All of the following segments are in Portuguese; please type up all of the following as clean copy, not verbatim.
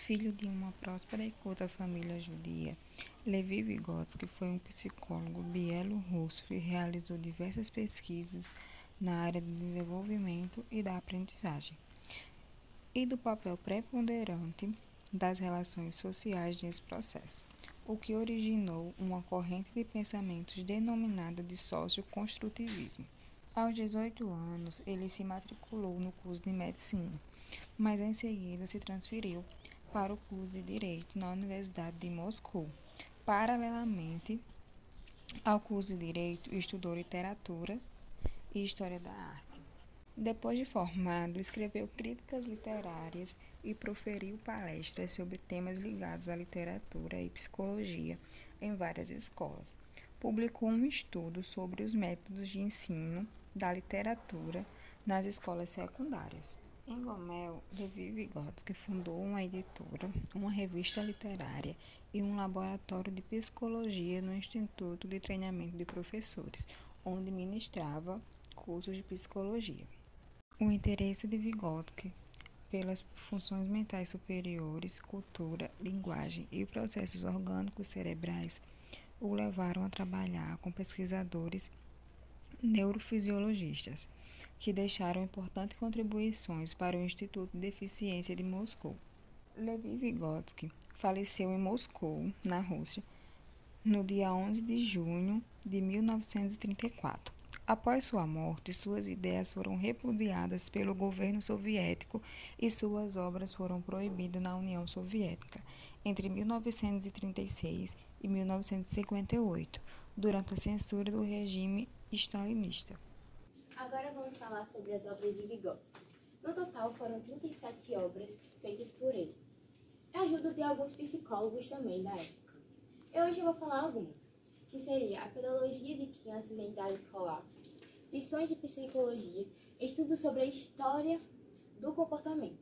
Filho de uma próspera e culta família judia, Levi Vygotsky foi um psicólogo bielorrusso e realizou diversas pesquisas na área do desenvolvimento e da aprendizagem, e do papel preponderante das relações sociais nesse processo, o que originou uma corrente de pensamentos denominada de socioconstrutivismo. Aos 18 anos, ele se matriculou no curso de medicina, mas em seguida se transferiu para o curso de Direito na Universidade de Moscou. Paralelamente ao curso de Direito, estudou Literatura e História da Arte. Depois de formado, escreveu críticas literárias e proferiu palestras sobre temas ligados à literatura e psicologia em várias escolas. Publicou um estudo sobre os métodos de ensino da literatura nas escolas secundárias. Em Gomel, Levi Vygotsky fundou uma editora, uma revista literária e um laboratório de psicologia no Instituto de Treinamento de Professores, onde ministrava cursos de psicologia. O interesse de Vygotsky pelas funções mentais superiores, cultura, linguagem e processos orgânicos cerebrais o levaram a trabalhar com pesquisadores neurofisiologistas, que deixaram importantes contribuições para o Instituto de Deficiência de Moscou. Levi Vygotsky faleceu em Moscou, na Rússia, no dia 11 de junho de 1934. Após sua morte, suas ideias foram repudiadas pelo governo soviético e suas obras foram proibidas na União Soviética entre 1936 e 1958, durante a censura do regime stalinista. Agora vamos falar sobre as obras de Vygotsky. No total foram 37 obras feitas por ele. A ajuda de alguns psicólogos também da época. Eu hoje vou falar algumas, que seria a Pedagogia de Crianças em Idade Escolar, Lições de Psicologia, Estudos sobre a História do Comportamento.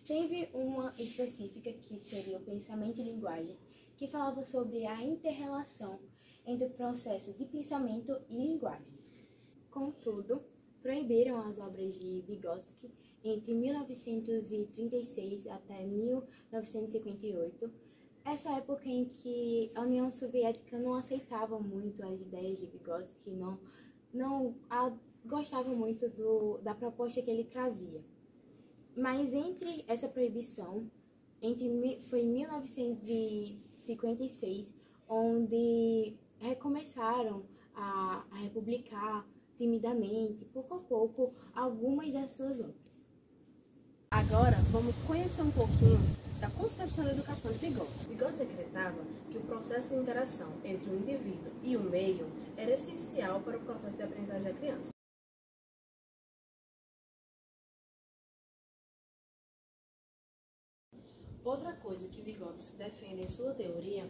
Teve uma específica que seria o Pensamento e Linguagem, que falava sobre a inter-relação entre o processo de pensamento e linguagem. Contudo, proibiram as obras de Vygotsky entre 1936 até 1958, essa época em que a União Soviética não aceitava muito as ideias de Vygotsky, não gostava muito da proposta que ele trazia. Mas entre essa proibição, foi em 1956, onde recomeçaram a republicar timidamente, pouco a pouco, algumas das suas obras. Agora, vamos conhecer um pouquinho da concepção da educação de Vygotsky. Vygotsky acreditava que o processo de interação entre o indivíduo e o meio era essencial para o processo de aprendizagem da criança. Outra coisa que Vygotsky defende em sua teoria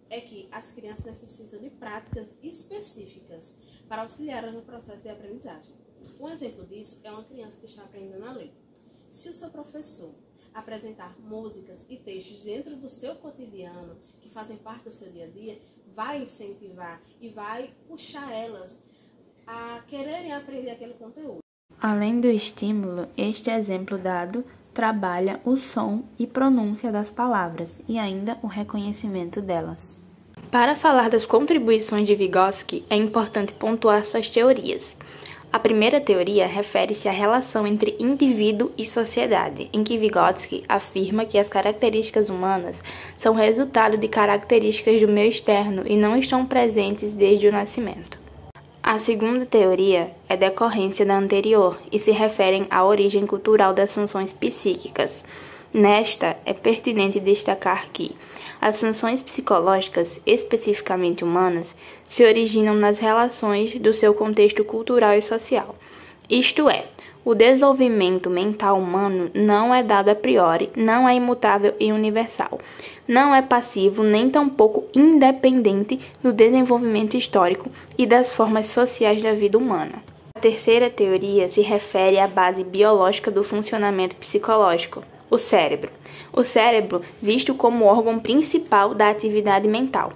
é que as crianças necessitam de práticas específicas para auxiliá-las no processo de aprendizagem. Um exemplo disso é uma criança que está aprendendo a ler. Se o seu professor apresentar músicas e textos dentro do seu cotidiano, que fazem parte do seu dia a dia, vai incentivar e vai puxar elas a quererem aprender aquele conteúdo. Além do estímulo, este exemplo dado trabalha o som e pronúncia das palavras e ainda o reconhecimento delas. Para falar das contribuições de Vygotsky, é importante pontuar suas teorias. A primeira teoria refere-se à relação entre indivíduo e sociedade, em que Vygotsky afirma que as características humanas são resultado de características do meio externo e não estão presentes desde o nascimento. A segunda teoria é decorrência da anterior e se referem à origem cultural das funções psíquicas. Nesta, é pertinente destacar que as funções psicológicas, especificamente humanas, se originam nas relações do seu contexto cultural e social. Isto é, o desenvolvimento mental humano não é dado a priori, não é imutável e universal. Não é passivo nem tampouco independente do desenvolvimento histórico e das formas sociais da vida humana. A terceira teoria se refere à base biológica do funcionamento psicológico, o cérebro. O cérebro visto como órgão principal da atividade mental.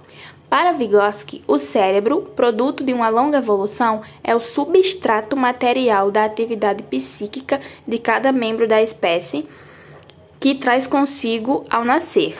Para Vygotsky, o cérebro, produto de uma longa evolução, é o substrato material da atividade psíquica de cada membro da espécie, que traz consigo ao nascer.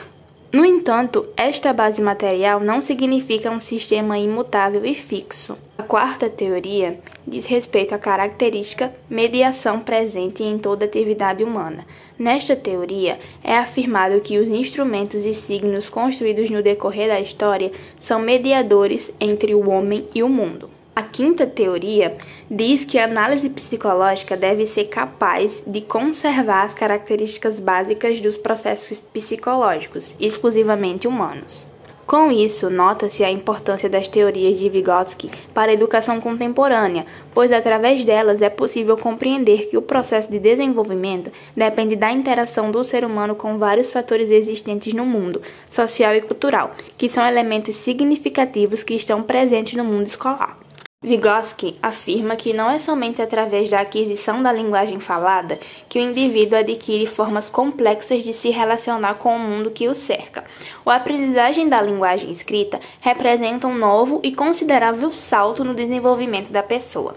No entanto, esta base material não significa um sistema imutável e fixo. A quarta teoria diz respeito à característica mediação presente em toda atividade humana. Nesta teoria, é afirmado que os instrumentos e signos construídos no decorrer da história são mediadores entre o homem e o mundo. A quinta teoria diz que a análise psicológica deve ser capaz de conservar as características básicas dos processos psicológicos, exclusivamente humanos. Com isso, nota-se a importância das teorias de Vygotsky para a educação contemporânea, pois através delas é possível compreender que o processo de desenvolvimento depende da interação do ser humano com vários fatores existentes no mundo, social e cultural, que são elementos significativos que estão presentes no mundo escolar. Vygotsky afirma que não é somente através da aquisição da linguagem falada que o indivíduo adquire formas complexas de se relacionar com o mundo que o cerca. A aprendizagem da linguagem escrita representa um novo e considerável salto no desenvolvimento da pessoa.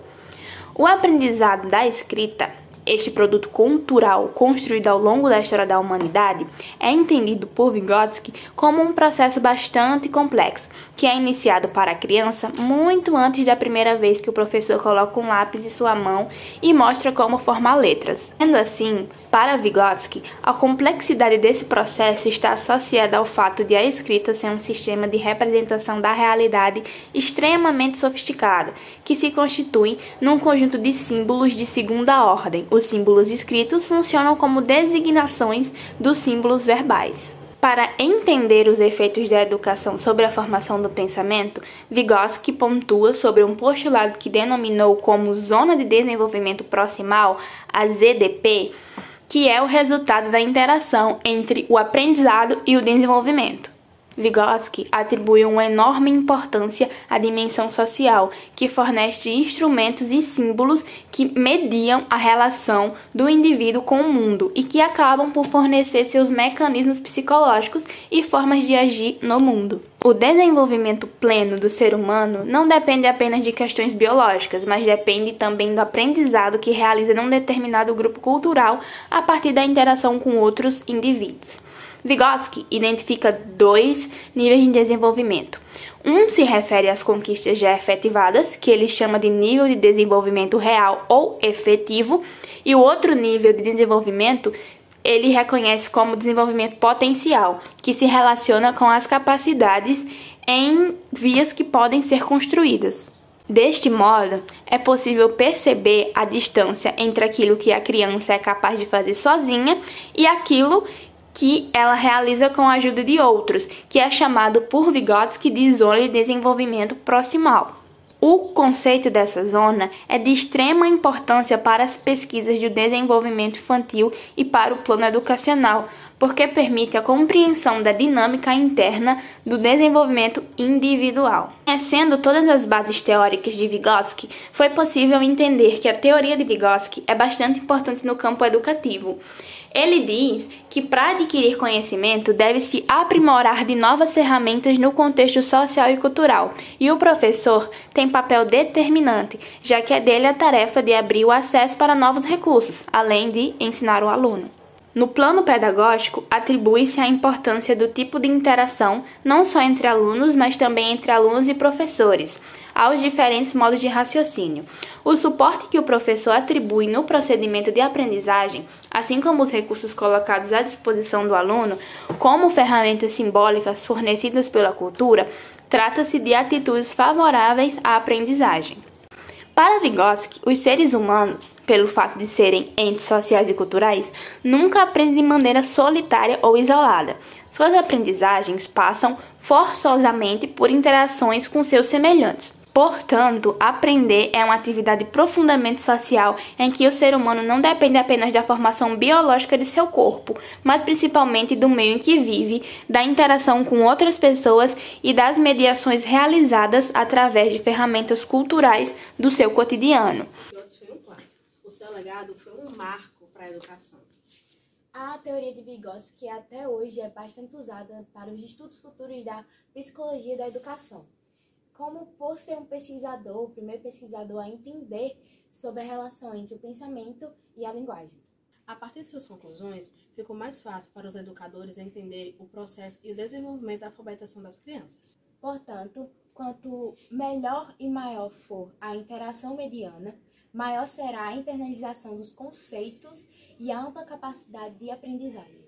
O aprendizado da escrita, este produto cultural construído ao longo da história da humanidade, é entendido por Vygotsky como um processo bastante complexo, que é iniciado para a criança muito antes da primeira vez que o professor coloca um lápis em sua mão e mostra como formar letras. Sendo assim, para Vygotsky, a complexidade desse processo está associada ao fato de a escrita ser um sistema de representação da realidade extremamente sofisticado, que se constitui num conjunto de símbolos de segunda ordem. Os símbolos escritos funcionam como designações dos símbolos verbais. Para entender os efeitos da educação sobre a formação do pensamento, Vygotsky pontua sobre um postulado que denominou como Zona de Desenvolvimento Proximal, a ZDP, que é o resultado da interação entre o aprendizado e o desenvolvimento. Vygotsky atribui uma enorme importância à dimensão social, que fornece instrumentos e símbolos que mediam a relação do indivíduo com o mundo e que acabam por fornecer seus mecanismos psicológicos e formas de agir no mundo. O desenvolvimento pleno do ser humano não depende apenas de questões biológicas, mas depende também do aprendizado que realiza num determinado grupo cultural a partir da interação com outros indivíduos. Vygotsky identifica 2 níveis de desenvolvimento. Um se refere às conquistas já efetivadas, que ele chama de nível de desenvolvimento real ou efetivo, e o outro nível de desenvolvimento ele reconhece como desenvolvimento potencial, que se relaciona com as capacidades em vias que podem ser construídas. Deste modo, é possível perceber a distância entre aquilo que a criança é capaz de fazer sozinha e aquilo que ela realiza com a ajuda de outros, que é chamado por Vygotsky de zona de desenvolvimento proximal. O conceito dessa zona é de extrema importância para as pesquisas de desenvolvimento infantil e para o plano educacional, porque permite a compreensão da dinâmica interna do desenvolvimento individual. Conhecendo todas as bases teóricas de Vygotsky, foi possível entender que a teoria de Vygotsky é bastante importante no campo educativo. Ele diz que para adquirir conhecimento deve-se aprimorar de novas ferramentas no contexto social e cultural, e o professor tem papel determinante, já que é dele a tarefa de abrir o acesso para novos recursos, além de ensinar o aluno. No plano pedagógico, atribui-se a importância do tipo de interação, não só entre alunos, mas também entre alunos e professores, aos diferentes modos de raciocínio. O suporte que o professor atribui no procedimento de aprendizagem, assim como os recursos colocados à disposição do aluno, como ferramentas simbólicas fornecidas pela cultura, trata-se de atitudes favoráveis à aprendizagem. Para Vygotsky, os seres humanos, pelo fato de serem entes sociais e culturais, nunca aprendem de maneira solitária ou isolada. Suas aprendizagens passam forçosamente por interações com seus semelhantes. Portanto, aprender é uma atividade profundamente social em que o ser humano não depende apenas da formação biológica de seu corpo, mas principalmente do meio em que vive, da interação com outras pessoas e das mediações realizadas através de ferramentas culturais do seu cotidiano. Vygotsky foi um clássico. O seu legado foi um marco para a educação. A teoria de Vygotsky até hoje é bastante usada para os estudos futuros da psicologia da educação, como por ser um pesquisador, o primeiro pesquisador a entender sobre a relação entre o pensamento e a linguagem. A partir de suas conclusões, ficou mais fácil para os educadores entenderem o processo e o desenvolvimento da alfabetização das crianças. Portanto, quanto melhor e maior for a interação mediana, maior será a internalização dos conceitos e a ampla capacidade de aprendizagem.